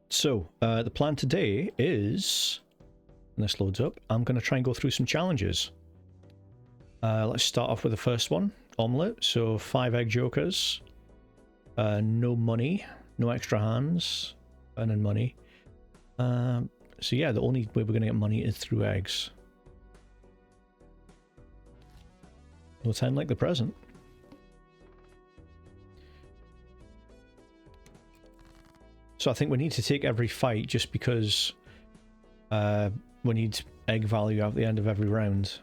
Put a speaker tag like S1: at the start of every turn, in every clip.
S1: So, the plan today is, when this loads up, I'm going to try and go through some challenges. Let's start off with the first one, Omelette. So 5 egg jokers, no money, no extra hands, earning money. So yeah, the only way we're going to get money is through eggs. No time like the present. So I think we need to take every fight just because we need egg value at the end of every round.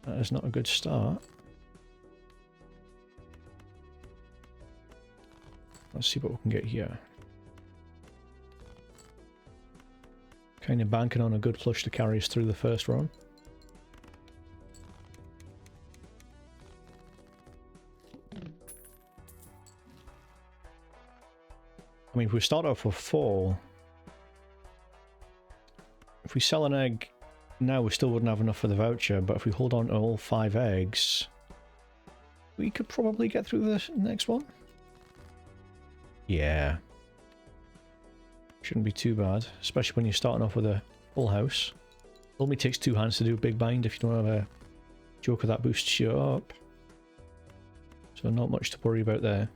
S1: That is not a good start. Let's see what we can get here. Kind of banking on a good flush to carry us through the first run. I mean, if we start off with 4, if we sell an egg now, we still wouldn't have enough for the voucher, but if we hold on to all 5 eggs, we could probably get through the next one. Yeah. Shouldn't be too bad, especially when you're starting off with a full house. It only takes 2 hands to do a big bind if you don't have a joker that boosts you up. So not much to worry about there.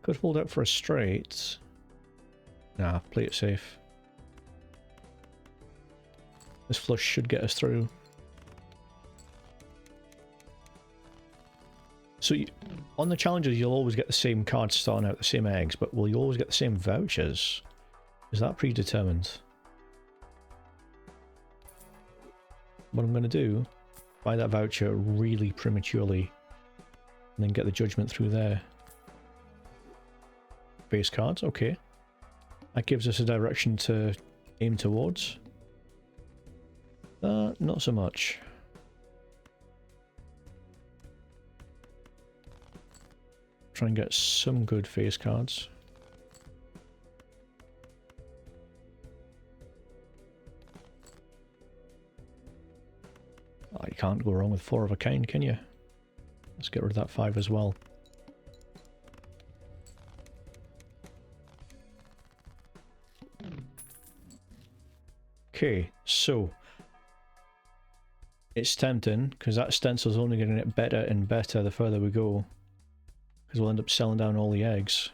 S1: Could hold out for a straight. Nah, play it safe. This flush should get us through. So on the challenges, you'll always get the same cards starting out, the same eggs, but will you always get the same vouchers? Is that predetermined? What I'm going to do, buy that voucher really prematurely, and then get the judgment through there. Base cards, okay. That gives us a direction to aim towards. Not so much. Try and get some good face cards. Oh, you can't go wrong with 4 of a kind, can you? Let's get rid of that 5 as well. Okay, so it's tempting because that stencil's only going to get better and better the further we go, because we'll end up selling down all the eggs.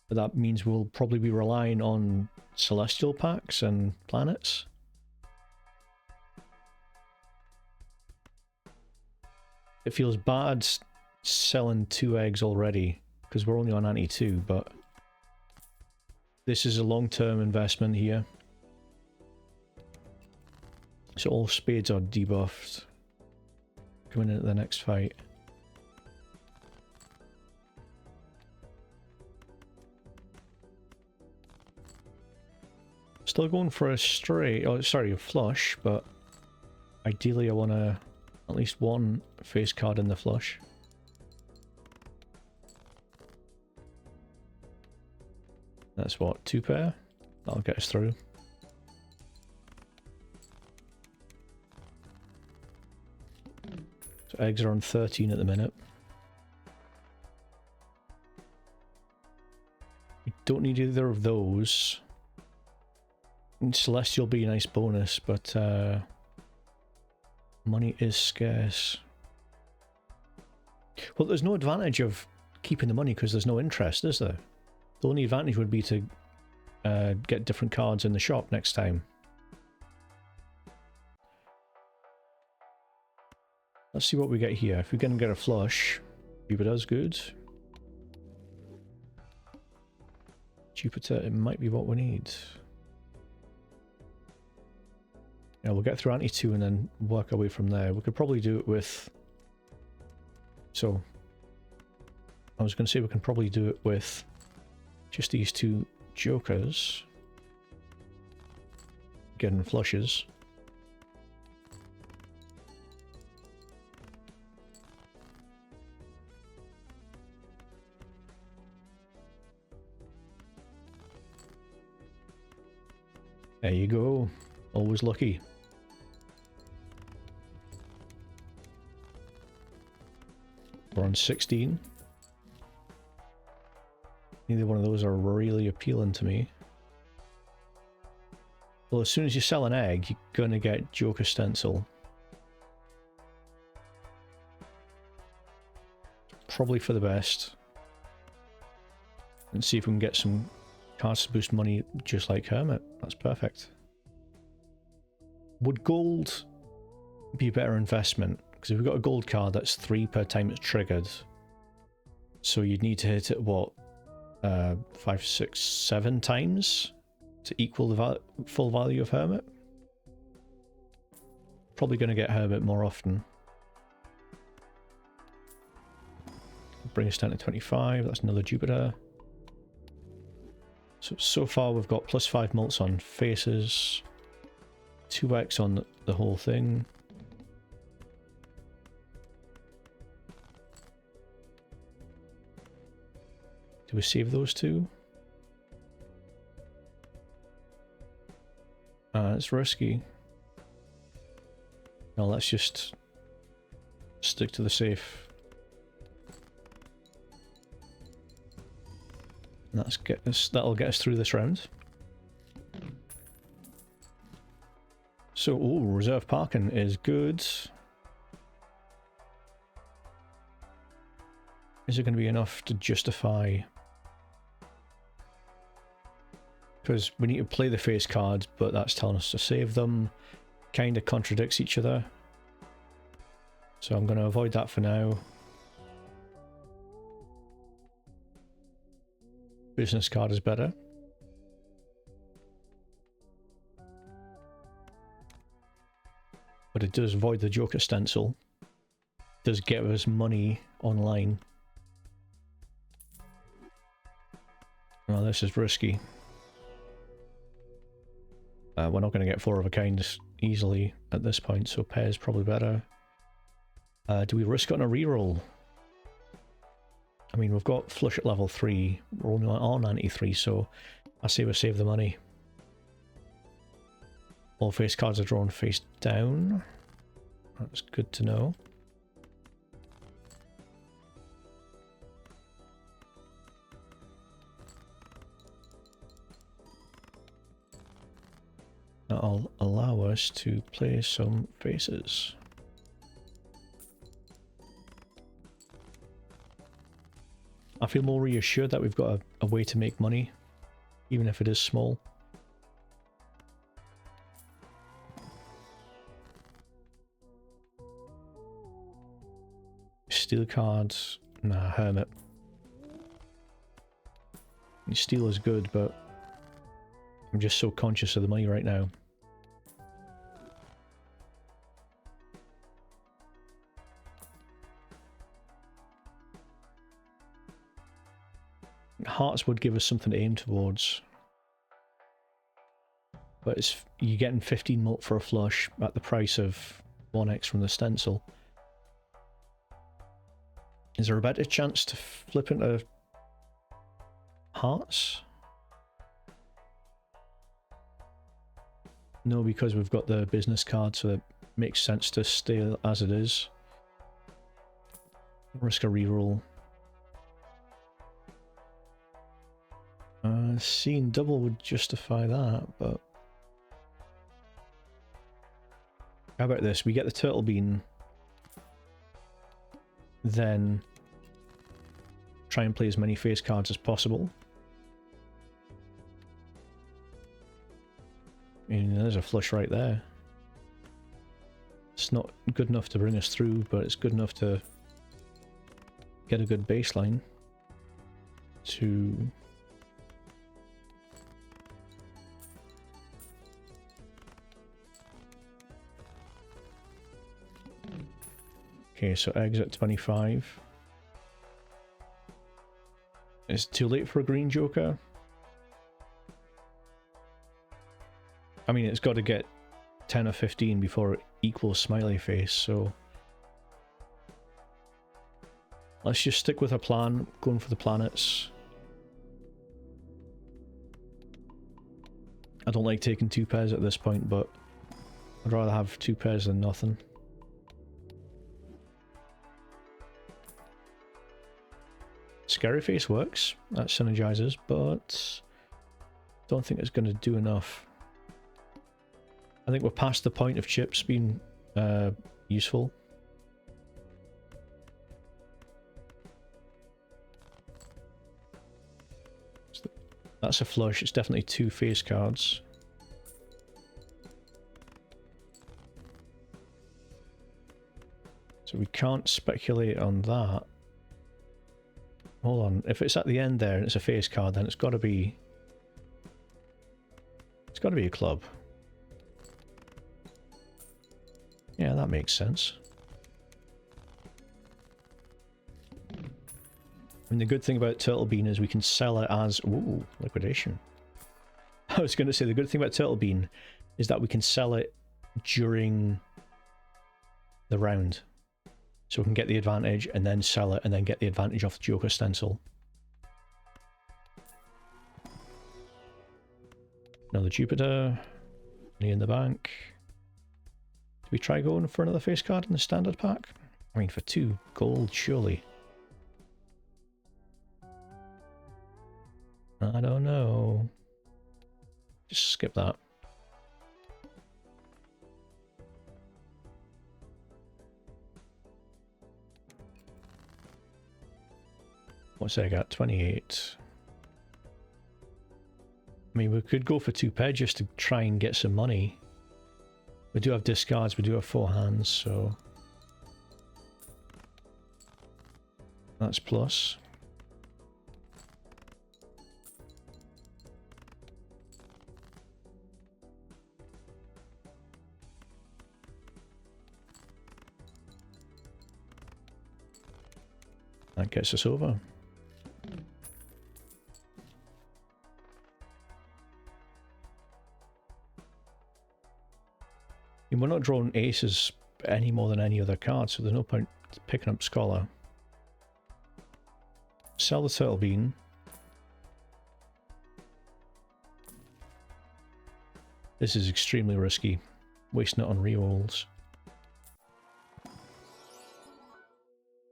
S1: But that means we'll probably be relying on celestial packs and planets. It feels bad selling 2 eggs already because we're only on ante 2, but this is a long-term investment here. So all spades are debuffed coming into the next fight. Still going for a straight, oh sorry, a flush, but ideally I want at least 1 face card in the flush. That's what, 2 pair? That'll get us through. So eggs are on 13 at the minute. We don't need either of those. And Celestial will be a nice bonus, but money is scarce. Well, there's no advantage of keeping the money because there's no interest, is there? The only advantage would be to get different cards in the shop next time. Let's see what we get here. If we can get a flush, Jupiter's good. Jupiter, it might be what we need. Yeah, we'll get through ante 2 and then work our way from there. We could probably do it with... So, I was going to say we can probably do it with just these 2 jokers. Getting flushes. There you go. Always lucky. We're on 16. Neither one of those are really appealing to me. Well, as soon as you sell an egg, you're going to get Joker Stencil. Probably for the best. And see if we can get some cards to boost money just like Hermit. That's perfect. Would gold be a better investment? Because if we've got a gold card, that's 3 per time it's triggered. So you'd need to hit it, what, 5, 6, 7 times to equal the full value of Hermit? Probably going to get Hermit more often. Bring us down to 25, that's another Jupiter. So far we've got +5 mults on faces, 2x on the whole thing. Do we save those two? It's risky. No, let's just stick to the safe. And that'll get us through this round. So, ooh, reserve parking is good. Is it going to be enough to justify? Because we need to play the face cards, but that's telling us to save them. Kind of contradicts each other. So I'm going to avoid that for now. Business card is better. But it does void the Joker Stencil. It does get us money online. Well, this is risky. We're not going to get 4 of a kind easily at this point, so pair is probably better. Do we risk on a reroll? I mean, we've got flush at level 3, we're only on 93, so I say we save the money. All face cards are drawn face down. That's good to know. That'll allow us to play some faces. I feel more reassured that we've got a way to make money, even if it is small. Steel cards, nah, Hermit. Steel is good, but I'm just so conscious of the money right now. Hearts would give us something to aim towards. But you're getting 15 mult for a flush at the price of 1x from the stencil. Is there a better chance to flip into hearts? No, because we've got the business card, so it makes sense to stay as it is. Risk a reroll. Seeing double would justify that, but... How about this? We get the turtle bean, then try and play as many face cards as possible. And there's a flush right there. It's not good enough to bring us through, but it's good enough to get a good baseline to... Okay, so exit 25. Is it too late for a green Joker? I mean, it's got to get 10 or 15 before it equals smiley face, so... Let's just stick with our plan, going for the planets. I don't like taking 2 pairs at this point, but I'd rather have 2 pairs than nothing. Scary Face works. That synergizes, but don't think it's going to do enough. I think we're past the point of chips being useful. That's a flush. It's definitely 2 face cards. So we can't speculate on that. Hold on. If it's at the end there and it's a face card, then it's got to be... It's got to be a club. Yeah, that makes sense. And the good thing about Turtle Bean is we can sell it as... Ooh, liquidation. I was going to say, the good thing about Turtle Bean is that we can sell it during the round. So we can get the advantage and then sell it and then get the advantage off the Joker stencil. Another Jupiter. Money in the bank. Do we try going for another face card in the standard pack? I mean, for 2 gold, surely. I don't know. Just skip that. What's that I got? 28. I mean, we could go for 2 pair just to try and get some money. We do have discards, we do have 4 hands, so... That's plus. That gets us over. And we're not drawing aces any more than any other card, so there's no point picking up Scholar. Sell the Turtle Bean. This is extremely risky. Wasting it on rerolls.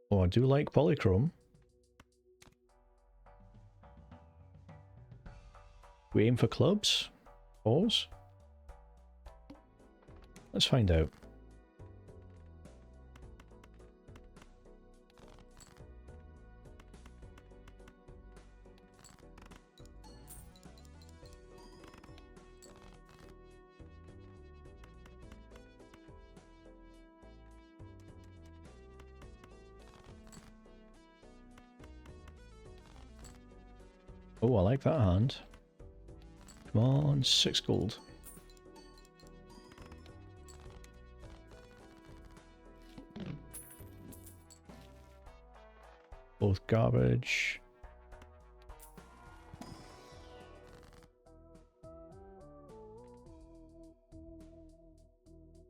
S1: Oh, I do like Polychrome. We aim for clubs? Pause? Let's find out. Oh, I like that hand. Come on, 6 gold. Both garbage.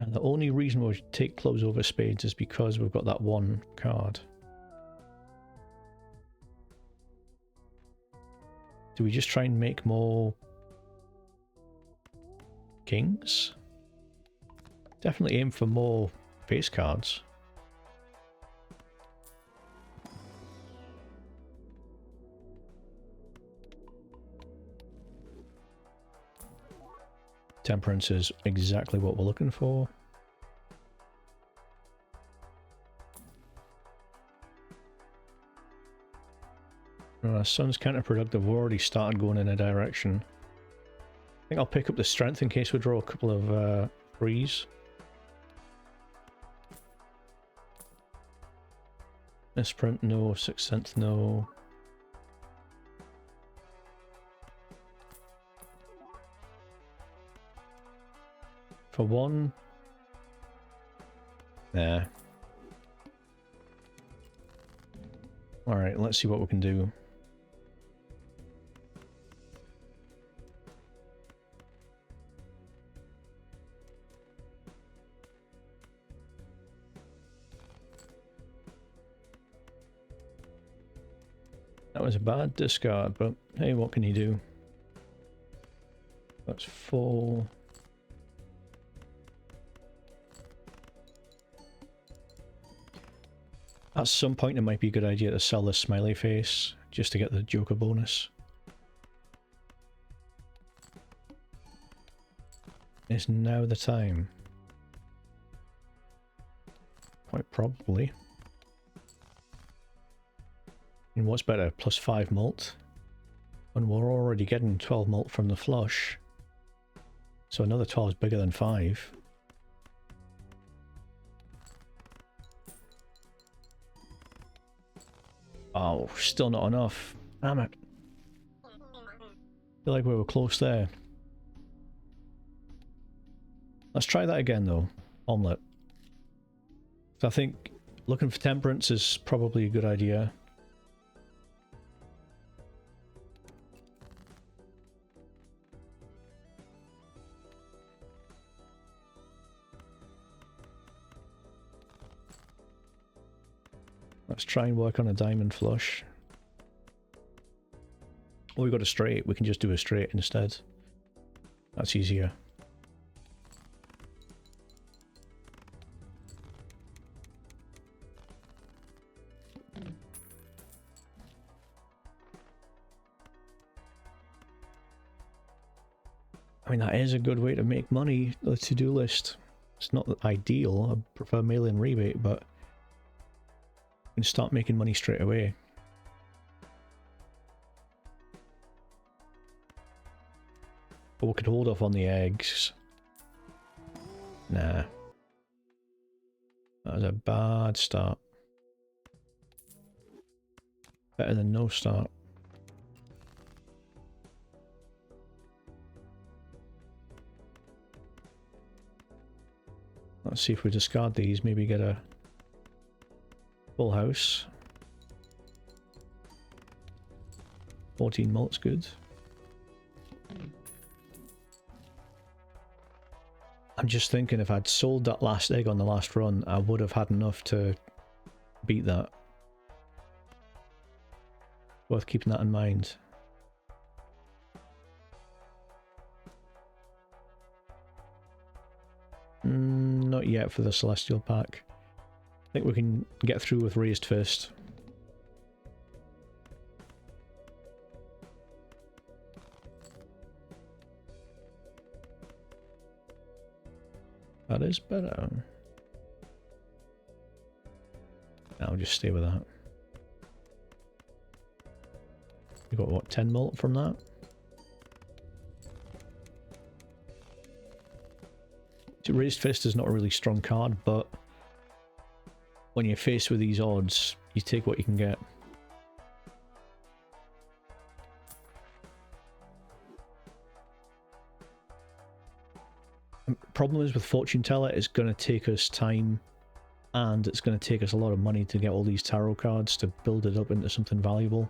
S1: And the only reason we take clubs over spades is because we've got that 1 card. Do we just try and make more kings? Definitely aim for more face cards. Temperance is exactly what we're looking for. Sun's counterproductive. We've already started going in a direction. I think I'll pick up the strength in case we draw a couple of threes. Misprint, no. Sixth Sense, no. For 1. There. Alright, let's see what we can do. That was a bad discard, but hey, what can you do? That's 4. At some point it might be a good idea to sell the smiley face, just to get the Joker bonus. Is now the time? Quite probably. And what's better, +5 malt? And we're already getting 12 malt from the flush. So another 12 is bigger than 5. Oh, still not enough. Damn it. Feel like we were close there. Let's try that again though. Omelette. So I think looking for temperance is probably a good idea. Let's try and work on a diamond flush. Oh, we got a straight. We can just do a straight instead. That's easier. I mean, that is a good way to make money, the to-do list. It's not ideal. I prefer mail-in rebate, but you can start making money straight away. But we could hold off on the eggs. Nah. That was a bad start. Better than no start. Let's see if we discard these, maybe get a full house. 14 malt's good. I'm just thinking if I'd sold that last egg on the last run, I would have had enough to beat that. Worth keeping that in mind. Not yet for the Celestial pack. I think we can get through with Raised Fist. That is better. I'll just stay with that. We got what, 10 malt from that? Raised Fist is not a really strong card, but when you're faced with these odds, you take what you can get. The problem is with Fortune Teller, it's going to take us time and it's going to take us a lot of money to get all these tarot cards to build it up into something valuable.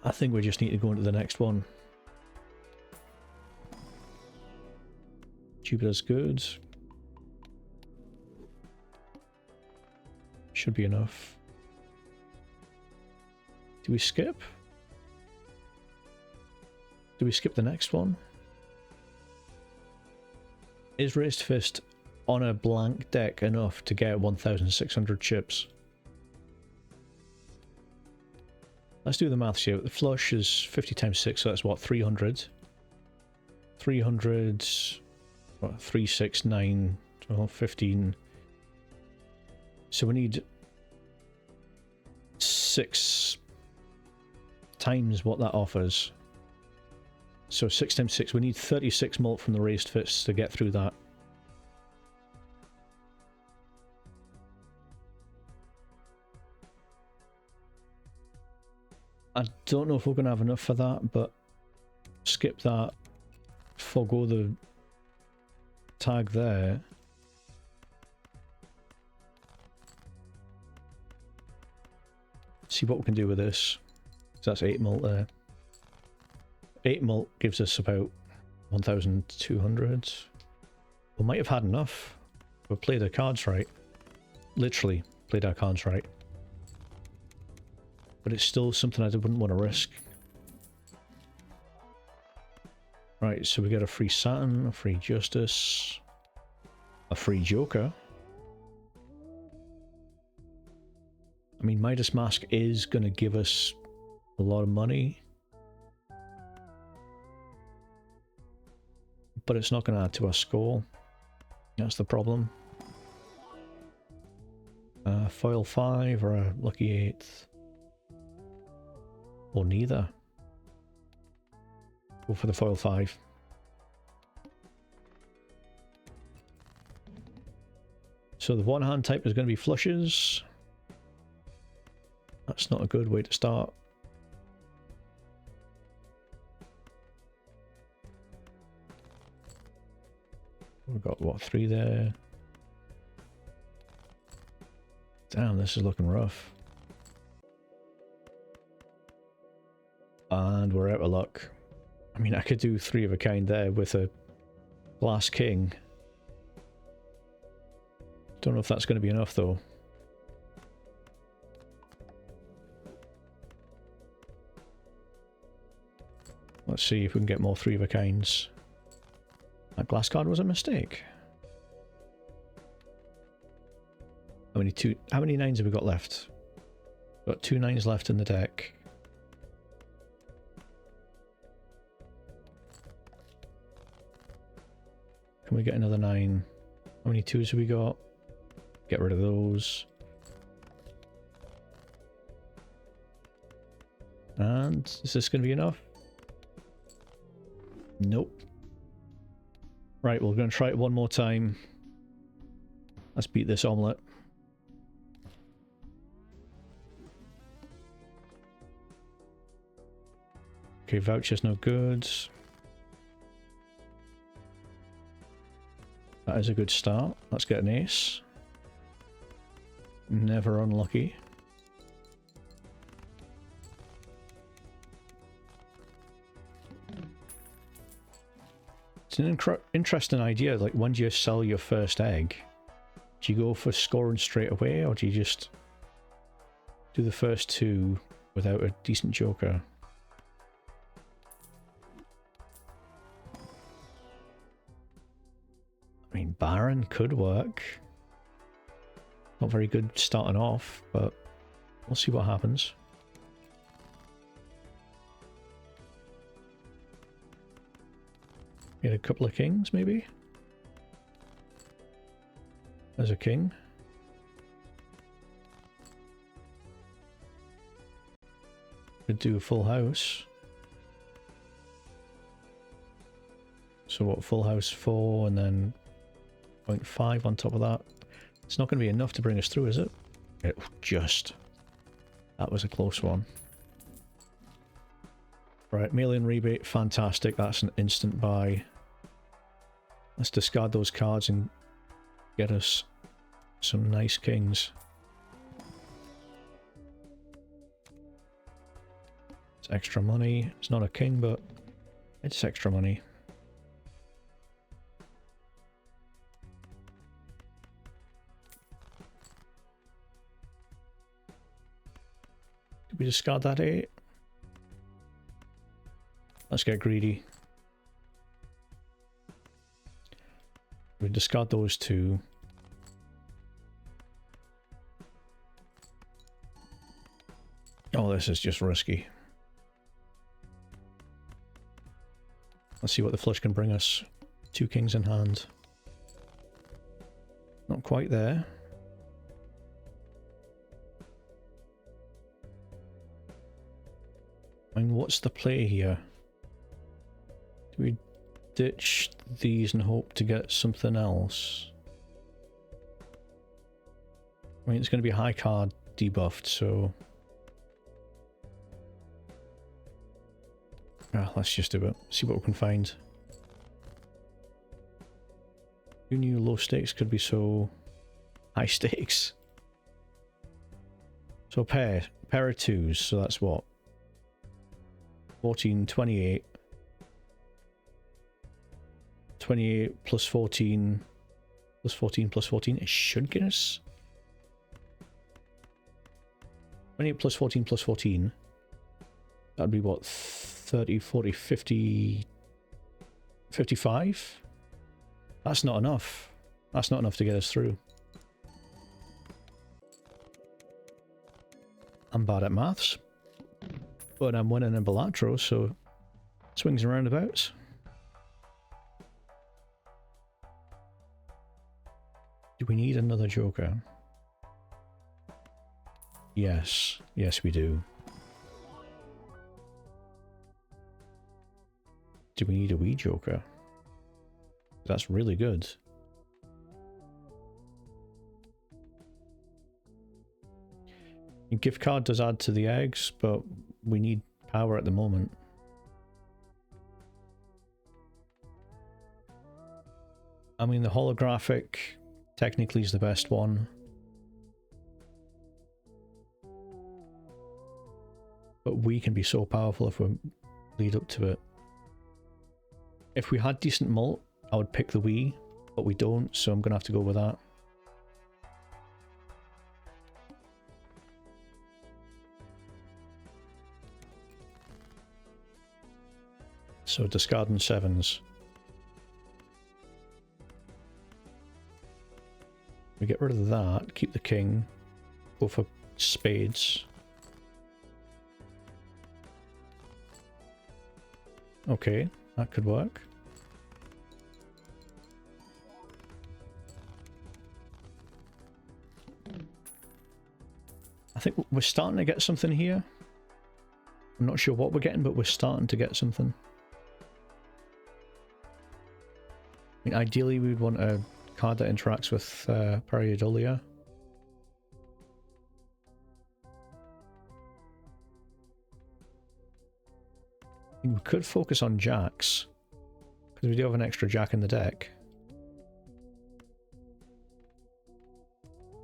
S1: I think we just need to go into the next one. Jupiter's good. Should be enough. Do we skip? Do we skip the next one? Is Raised Fist on a blank deck enough to get 1,600 chips? Let's do the maths here. The flush is 50 times 6, so that's what, 300? 300... What, 3, 6, 9, 12, 15. So we need 6 times what that offers. So 6 times 6, we need 36 malt from the Raised Fists to get through that. I don't know if we're going to have enough for that, but skip that, forgo the tag there. See what we can do with this. So that's 8 malt there. 8 malt gives us about 1,200. We might have had enough. We played our cards right. Literally played our cards right. But it's still something I wouldn't want to risk. Right, so we get a free Saturn, a free Justice, a free Joker. I mean, Midas Mask is going to give us a lot of money, but it's not going to add to our score. That's the problem. Foil 5 or a lucky 8th. Or neither. Go for the foil 5. So the one hand type is going to be flushes. That's not a good way to start. We've got, what, 3 there? Damn, this is looking rough. And we're out of luck. I mean, I could do 3 of a kind there with a glass king. Don't know if that's going to be enough, though. Let's see if we can get more 3 of a kinds. That glass card was a mistake. How many 9s have we got left? We've got 2 9s left in the deck. Can we get another 9? How many 2s have we got? Get rid of those. And is this going to be enough? Nope. Right, we're going to try it one more time. Let's beat this omelette. Okay, voucher's no good. That is a good start. Let's get an ace. Never unlucky. It's an interesting idea, like when do you sell your first egg? Do you go for scoring straight away, or do you just do the first 2 without a decent joker? I mean, Baron could work. Not very good starting off, but we'll see what happens. Get a couple of kings, maybe? There's a king. Could do a full house. So what, full house 4 and then 0.5 on top of that. It's not going to be enough to bring us through, is it? Just. That was a close one. Right, mail-in rebate, fantastic. That's an instant buy. Let's discard those cards and get us some nice kings. It's extra money. It's not a king, but it's extra money. Did we discard that 8? Let's get greedy. We discard those 2. Oh, this is just risky. Let's see what the flush can bring us. 2 kings in hand. Not quite there. I mean, what's the play here? Do we ditch these and hope to get something else? I mean, it's going to be high card debuffed, so... let's just do it. See what we can find. Who knew low stakes could be so high stakes? So pair of 2s, so that's what? 14, 28. 28 plus 14 plus 14 plus 14. It should get us 28 plus 14 plus 14. That'd be what? 30, 40, 50, 55? That's not enough. That's not enough to get us through. I'm bad at maths, but I'm winning in Balatro, so swings and roundabouts. Do we need another joker? Yes. Yes, we do. Do we need a wee joker? That's really good. A gift card does add to the eggs, but we need power at the moment. I mean, the holographic technically is the best one. But we can be so powerful if we lead up to it. If we had decent malt, I would pick the Wii, but we don't, so I'm going to have to go with that. So discarding 7s. We get rid of that, keep the king, go for spades. Okay, that could work. I think we're starting to get something here. I'm not sure what we're getting, but we're starting to get something. I mean, ideally we'd want a card that interacts with Pareidolia. I mean, we could focus on jacks, because we do have an extra jack in the deck.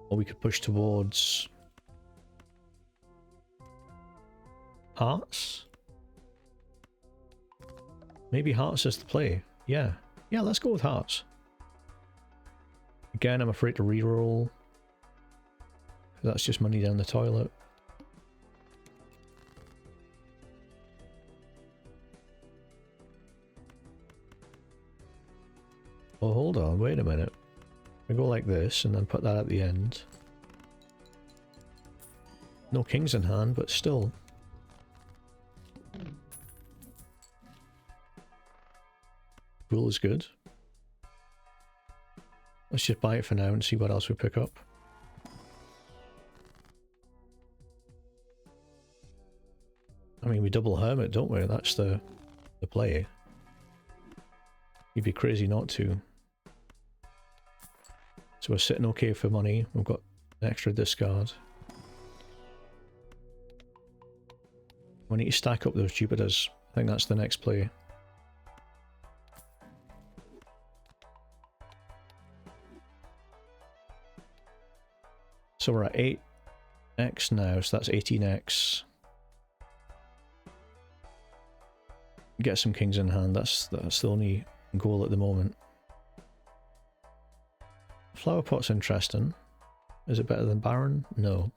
S1: Or we could push towards hearts? Maybe hearts is the play. Yeah. Yeah, let's go with hearts. Again, I'm afraid to reroll. That's just money down the toilet. Oh, hold on, wait a minute. I go like this and then put that at the end. No kings in hand, but still. Rule is good. Let's just buy it for now and see what else we pick up. I mean, we double Hermit, don't we? That's the play. You'd be crazy not to. So we're sitting okay for money. We've got an extra discard. We need to stack up those Jupiters. I think that's the next play. So we're at 8x now, so that's 18x. Get some kings in hand, that's the only goal at the moment. Flower pot's interesting. Is it better than Baron? No.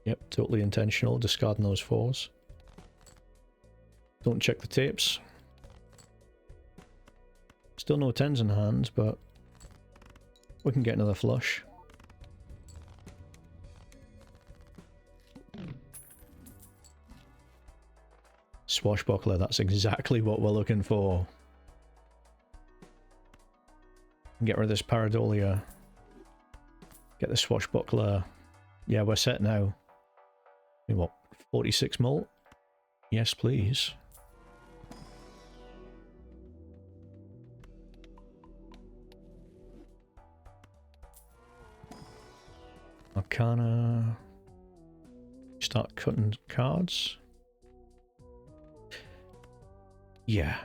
S1: Yep, totally intentional, discarding those 4s. Don't check the tapes. Still no 10s in hand, but we can get another flush. Swashbuckler, that's exactly what we're looking for. Get rid of this Pareidolia. Get the Swashbuckler. Yeah, we're set now. I mean, what, 46 mult? Yes, please. Arcana. Start cutting cards. Yeah.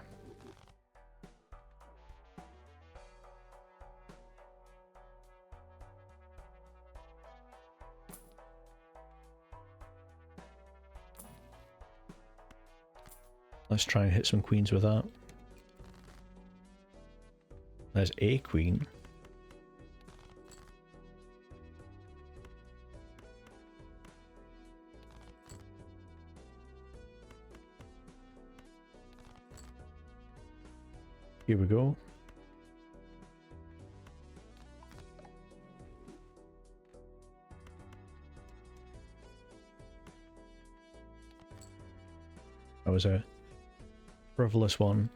S1: Let's try and hit some queens with that. There's a queen. Here we go. That was a frivolous one.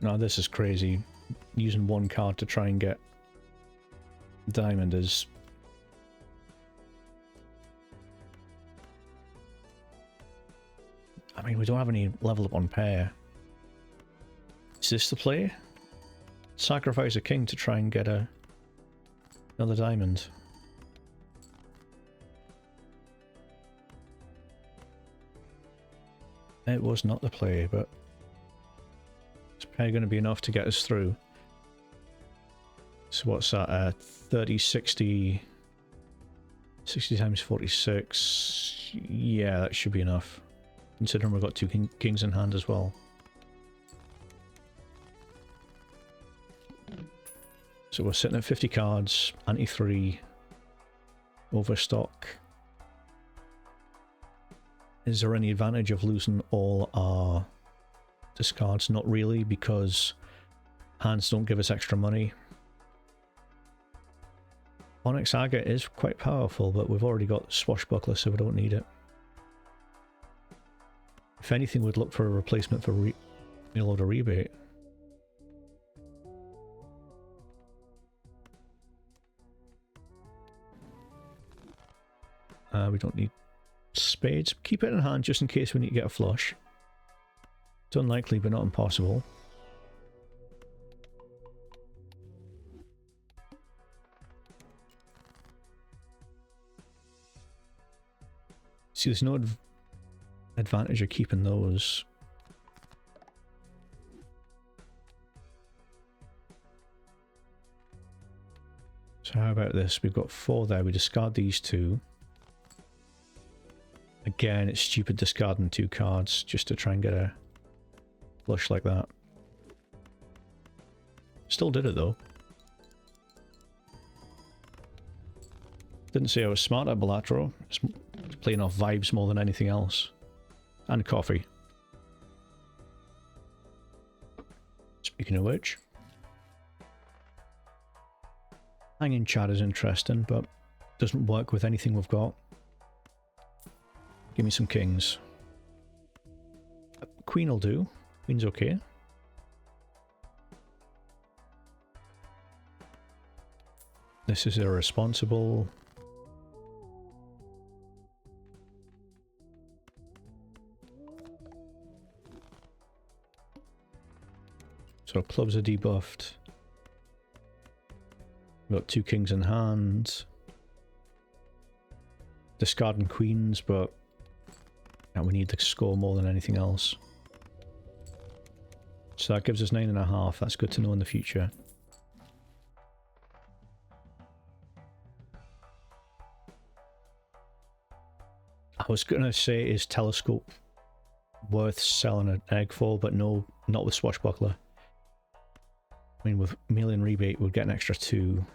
S1: No, this is crazy. Using one card to try and get diamond is... I mean, we don't have any level up on pair. Is this the play? Sacrifice a king to try and get another diamond. It was not the play, but it's probably going to be enough to get us through. So what's that? 30, 60... 60 times 46... Yeah, that should be enough. Considering we've got two kings in hand as well. So we're sitting at 50 cards, ante 3, overstock. Is there any advantage of losing all our discards? Not really, because hands don't give us extra money. Onyx Agate is quite powerful, but we've already got Swashbuckler, so we don't need it. If anything, we'd look for a replacement for reload a rebate. We don't need spades. Keep it in hand just in case we need to get a flush. It's unlikely, but not impossible. See, there's no advantage of keeping those. So how about this? We've got 4 there. We discard these 2. Again, it's stupid discarding 2 cards just to try and get a flush like that. Still did it though. Didn't say I was smart at Balatro. It's playing off vibes more than anything else. And coffee. Speaking of which, hanging chat is interesting, but doesn't work with anything we've got. Give me some kings. Queen will do. Queen's okay. This is irresponsible. So clubs are debuffed. We've got 2 kings in hand. Discarding queens, but we need to score more than anything else. So that gives us 9.5. That's good to know in the future. I was going to say, is Telescope worth selling an egg for, but no, not with Swashbuckler. I mean, with melee and rebate, we'd get an extra 2.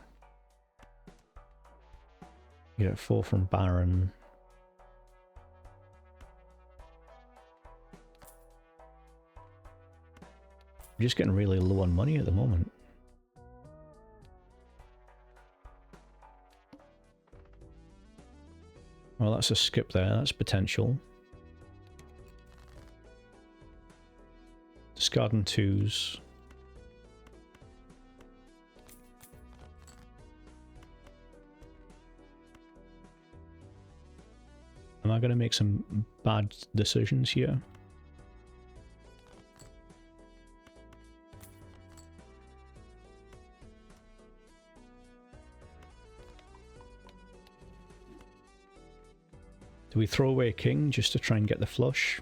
S1: You get 4 from Baron. We're just getting really low on money at the moment. Well, that's a skip there. That's potential. Discarding 2s. Am I going to make some bad decisions here? Do we throw away a king just to try and get the flush?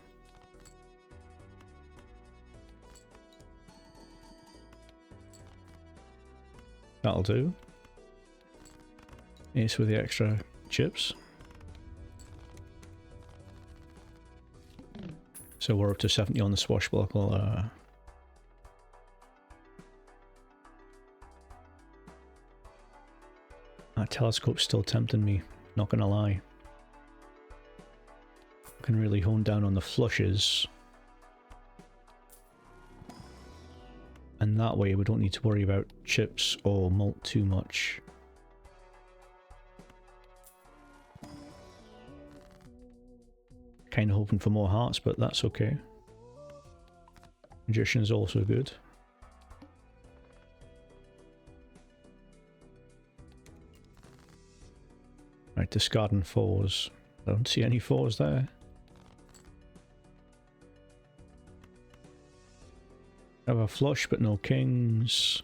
S1: That'll do. Ace with the extra chips. So we're up to 70 on the Swashbuckler. That Telescope's still tempting me, not gonna lie. I can really hone down on the flushes. And that way we don't need to worry about chips or malt too much. kind of hoping for more hearts, but that's okay. Magician is also good. Right, discarding 4s. I don't see any 4s there. Have a flush, but no kings.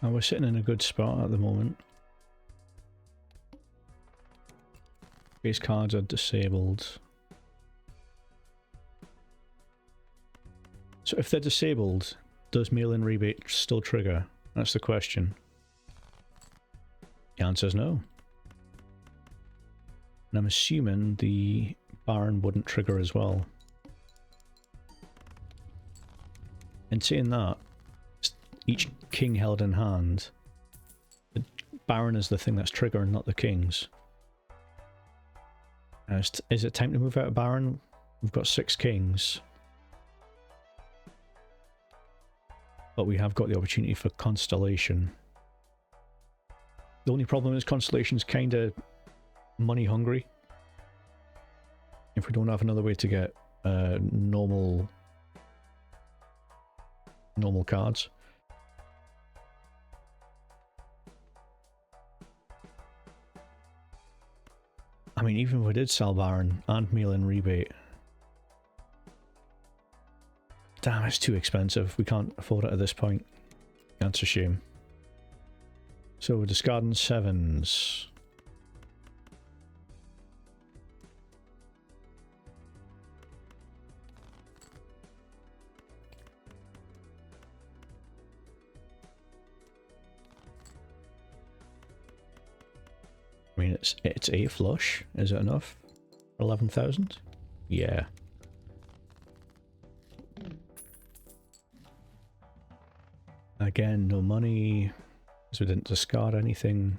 S1: Oh, we're sitting in a good spot at the moment. Base cards are disabled. So if they're disabled, does mail-in rebate still trigger? That's the question. The answer is no. And I'm assuming the Baron wouldn't trigger as well. In saying that, each king held in hand, the Baron is the thing that's triggering, not the kings. Is it time to move out of Baron? We've got 6 kings. But we have got the opportunity for Constellation. The only problem is Constellation's kind of money hungry. If we don't have another way to get normal cards. I mean, even if we did sell Baron and mail-in rebate, damn, it's too expensive. We can't afford it at this point. That's a shame. So we're discarding 7s. I mean, it's a flush. Is it enough? 11,000? Yeah. Again, no money, because we didn't discard anything.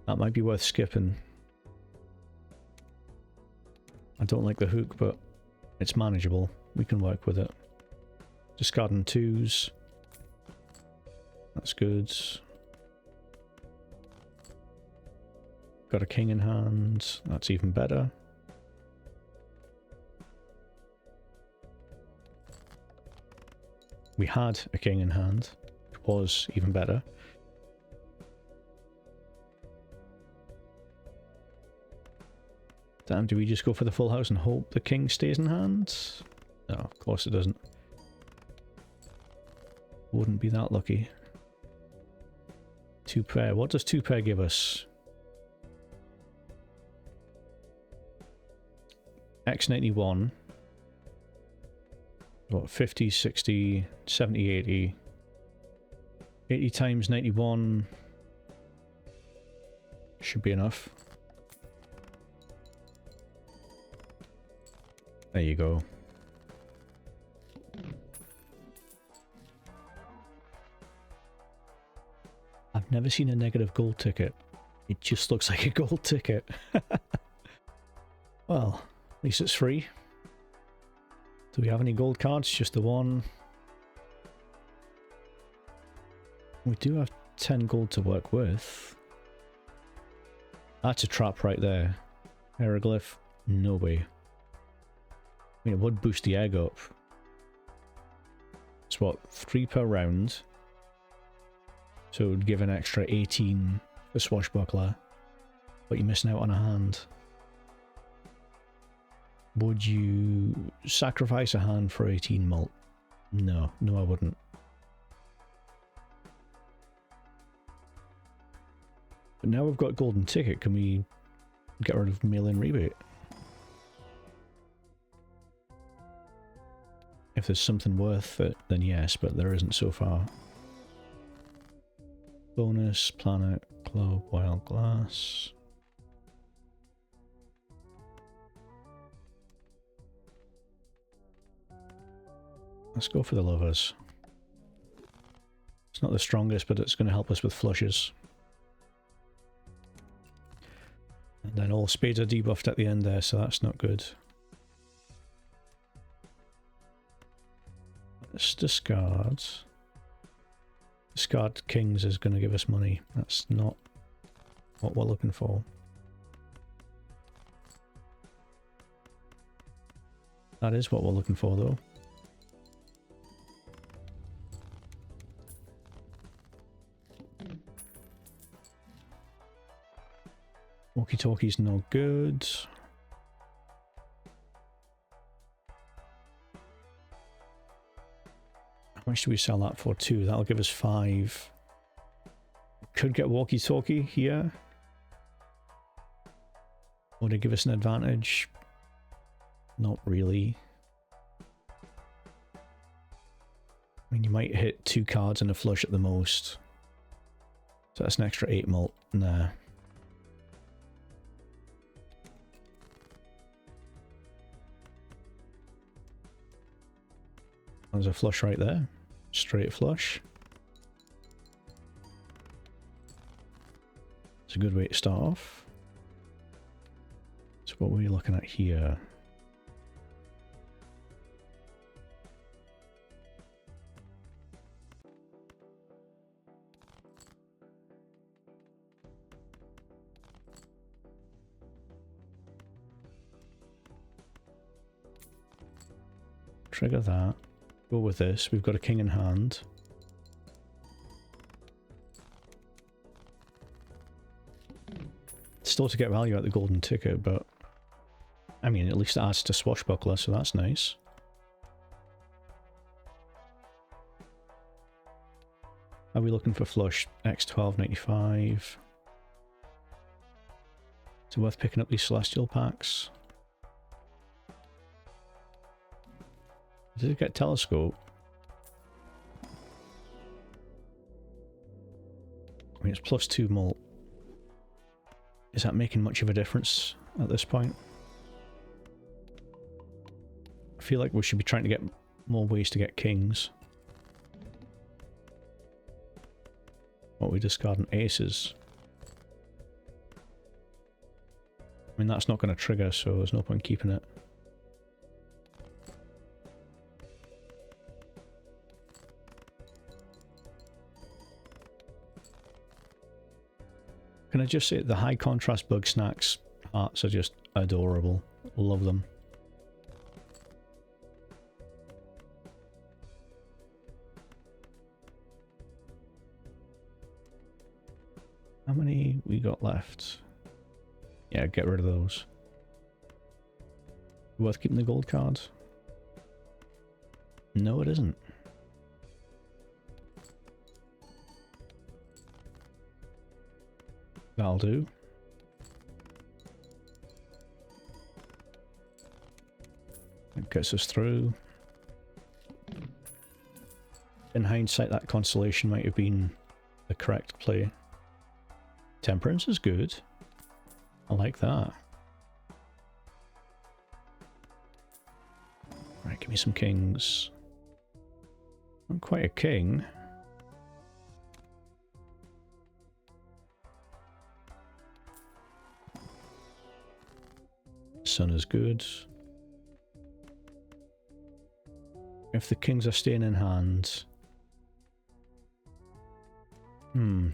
S1: That might be worth skipping. I don't like the hook, but it's manageable. We can work with it. Discarding 2s. That's good. Got a king in hand. That's even better. We had a king in hand. It was even better. Damn, do we just go for the full house and hope the king stays in hand? No, of course it doesn't. Wouldn't be that lucky. 2 pair. What does 2 pair give us? X91. What, 50, 60, 70, 80. 80 times 91 should be enough. There you go. I've never seen a negative gold ticket. It just looks like a gold ticket. Well, at least it's free. Do we have any gold cards? Just the one. We do have 10 gold to work with. That's a trap right there. Hieroglyph? No way. I mean, it would boost the egg up. It's what, 3 per round. So it would give an extra 18 for Swashbuckler. But you're missing out on a hand. Would you sacrifice a hand for 18 mult? No, no I wouldn't. But now we've got golden ticket, can we get rid of mail-in rebate? If there's something worth it, then yes, but there isn't so far. Bonus, planet, globe, wild glass. Let's go for the lovers. It's not the strongest, but it's going to help us with flushes. And then all spades are debuffed at the end there, so that's not good. Let's discard. Discard kings is going to give us money. That's not what we're looking for. That is what we're looking for, though. Walkie-talkie's no good. How much do we sell that for? 2. That'll give us 5. Could get walkie-talkie here. Would it give us an advantage? Not really. I mean, you might hit 2 cards and a flush at the most. So that's an extra 8 mult. Nah. There's a flush right there. Straight flush. It's a good way to start off. So what were we looking at here? Trigger that. Go with this. We've got a king in hand. Still to get value out the golden ticket, but I mean, at least it adds to swashbuckler, so that's nice. Are we looking for flush? X12.95. Is it worth picking up these celestial packs? Does it get telescope? I mean, it's plus 2 mult. Is that making much of a difference at this point? I feel like we should be trying to get more ways to get kings. What we discarding? Aces. I mean, that's not going to trigger, so there's no point keeping it. Can I just say the high contrast bug snacks hearts are just adorable. Love them. How many we got left? Yeah, get rid of those. Worth keeping the gold cards? No, it isn't. That'll do. That gets us through. In hindsight, that constellation might have been the correct play. Temperance is good. I like that. Right, give me some kings. Not quite a king. Sun is good. If the kings are staying in hand...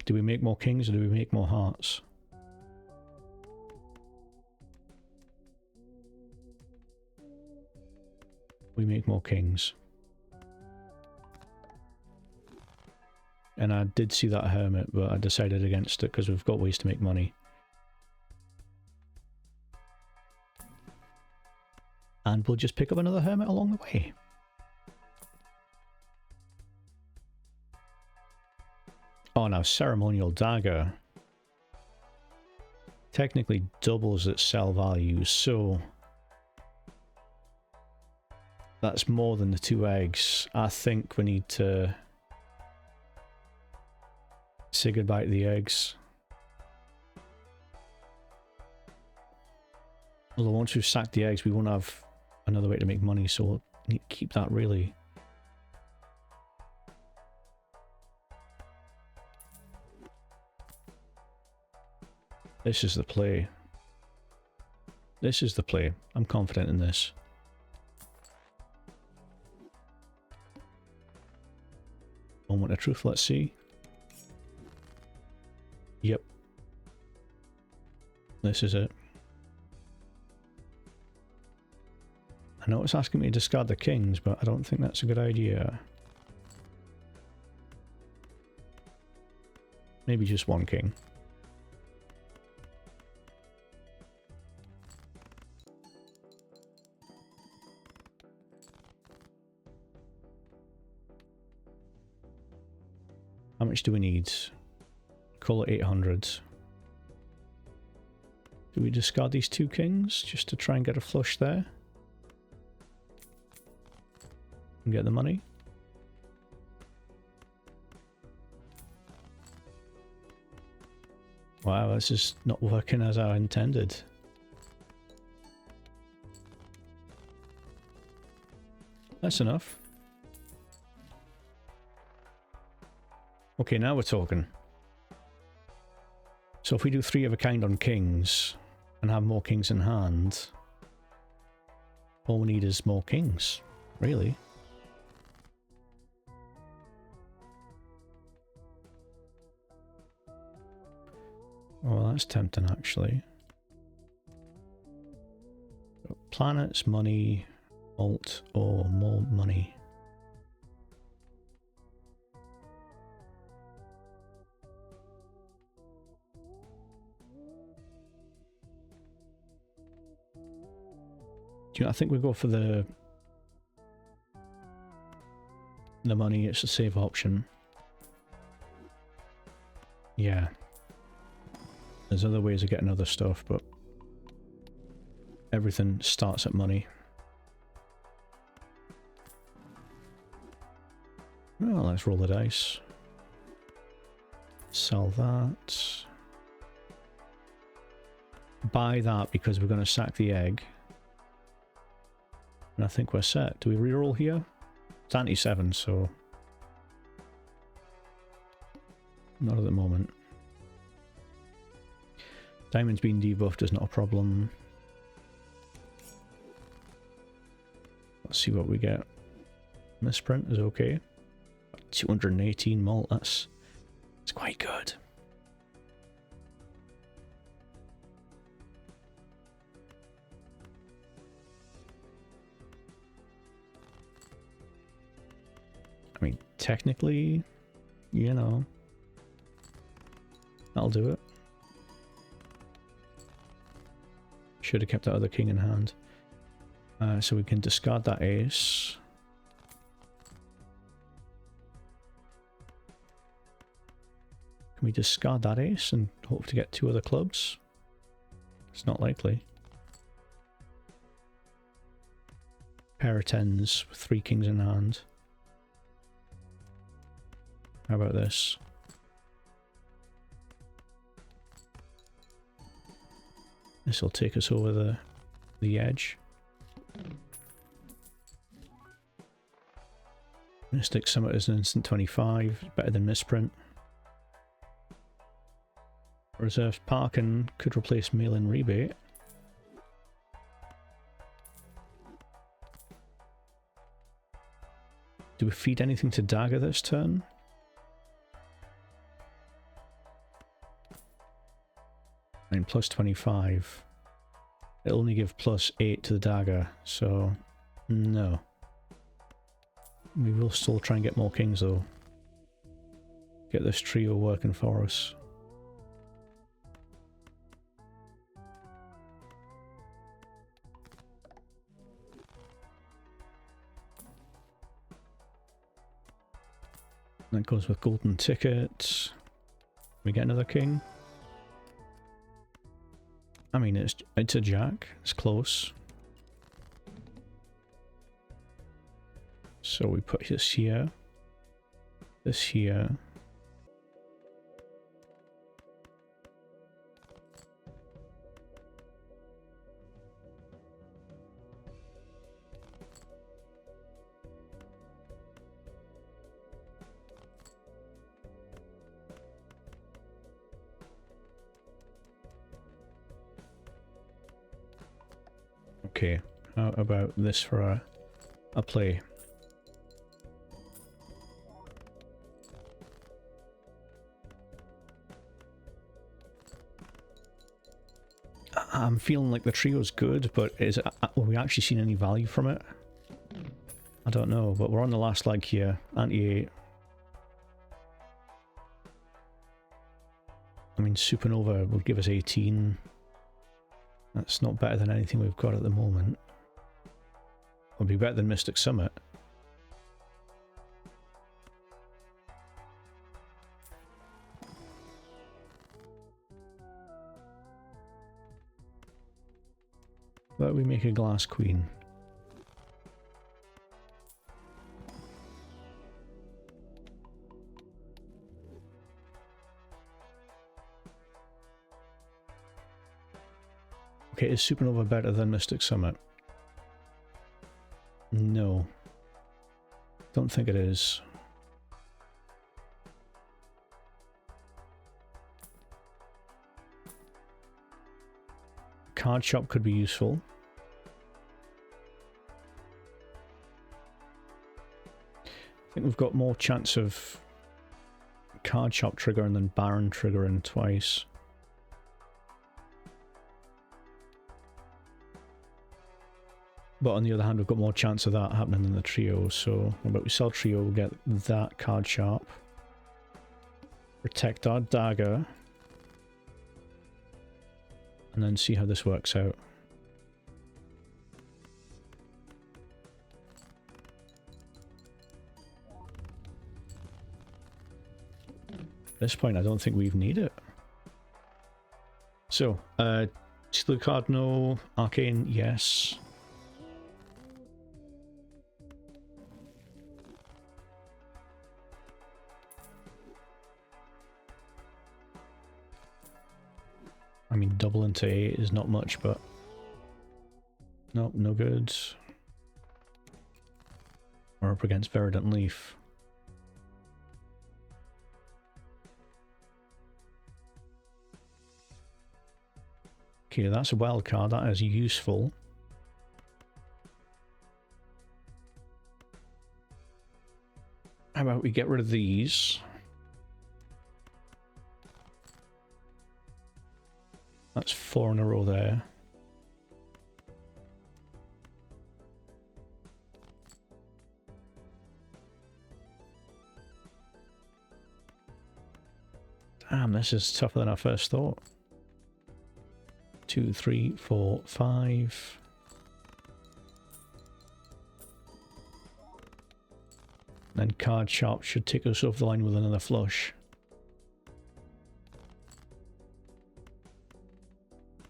S1: do we make more kings or do we make more hearts? We make more kings. And I did see that hermit, but I decided against it because we've got ways to make money. And we'll just pick up another hermit along the way. Oh, now ceremonial dagger technically doubles its sell value, so that's more than the 2 eggs. I think we need to say goodbye to the eggs. Although once we've sacked the eggs, we won't have another way to make money, so we'll need to keep that really. This is the play. This is the play. I'm confident in this. Moment of truth, let's see. Yep. This is it. I know it's asking me to discard the kings, but I don't think that's a good idea. Maybe just one king. How much do we need? Call it 800. Do we discard these two kings just to try and get a flush there? And get the money? Wow, this is not working as I intended. That's enough. Okay, now we're talking. So if we do 3 of a kind on kings and have more kings in hand, all we need is more kings, really. Oh, that's tempting, actually. Planets, money, alt, or more money. Do you know, I think we go for the money. It's a save option. Yeah. There's other ways of getting other stuff, but everything starts at money. Well, let's roll the dice. Sell that. Buy that because we're going to sack the egg. And I think we're set. Do we reroll here? It's ante 7, so... not at the moment. Diamonds being debuffed is not a problem. Let's see what we get. Misprint is okay. 218 malt, that's quite good. I mean, technically, you know, that'll do it. Should have kept that other king in hand. So we can discard that ace. Can we discard that ace and hope to get 2 other clubs? It's not likely. Pair of 10s with 3 kings in hand. How about this? This will take us over the edge. Mystic Summit is an instant 25, better than Misprint. Reserved Parkin could replace mail-in rebate. Do we feed anything to dagger this turn? And plus 25. It'll only give plus 8 to the dagger, so no. We will still try and get more kings though. Get this trio working for us. That goes with golden ticket. We get another king. I mean, it's a jack. It's close. So we put this here. This here. Okay, how about this for a play? I'm feeling like the trio's good, but have we actually seen any value from it? I don't know, but we're on the last leg here. Ante-8. I mean, Supernova would give us 18. That's not better than anything we've got at the moment. Would be better than Mystic Summit. But we make a glass queen. Okay, is Supernova better than Mystic Summit? No. Don't think it is. Card shop could be useful. I think we've got more chance of card shop triggering than Baron triggering twice. But on the other hand, we've got more chance of that happening than the trio, so but we sell trio, we'll get that card sharp. Protect our dagger. And then see how this works out. At this point, I don't think we even need it. So, steal a card, no. Arcane, yes. I mean, double into 8 is not much, but... Nope, no good. We're up against Verdant Leaf. Okay, that's a wild card. That is useful. How about we get rid of these? That's 4 in a row there. Damn, this is tougher than I first thought. 2, 3, 4, 5. Then card sharp should take us over the line with another flush.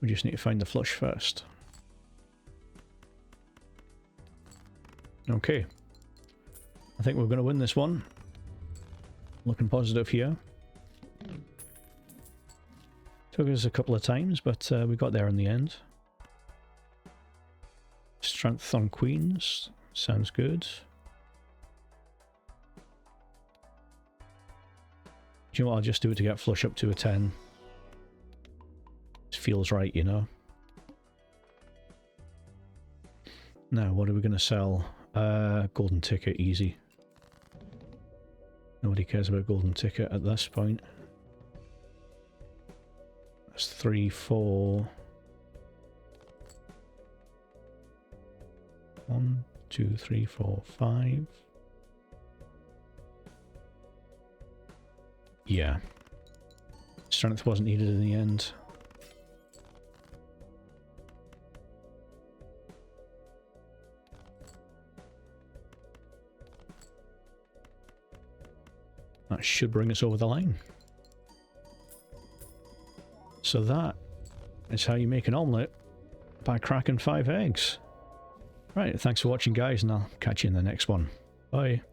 S1: We just need to find the flush first. Okay. I think we're going to win this one. Looking positive here. Took us a couple of times, but we got there in the end. Strength on queens. Sounds good. Do you know what? I'll just do it to get flush up to a 10. Feels right, you know. Now, what are we going to sell? Golden ticket, easy. Nobody cares about golden ticket at this point. That's 3, 4. 1, 2, 3, 4, 5. Yeah. Strength wasn't needed in the end. That should bring us over the line. So that is how you make an omelette by cracking 5 eggs. Right, thanks for watching guys, and I'll catch you in the next one. Bye.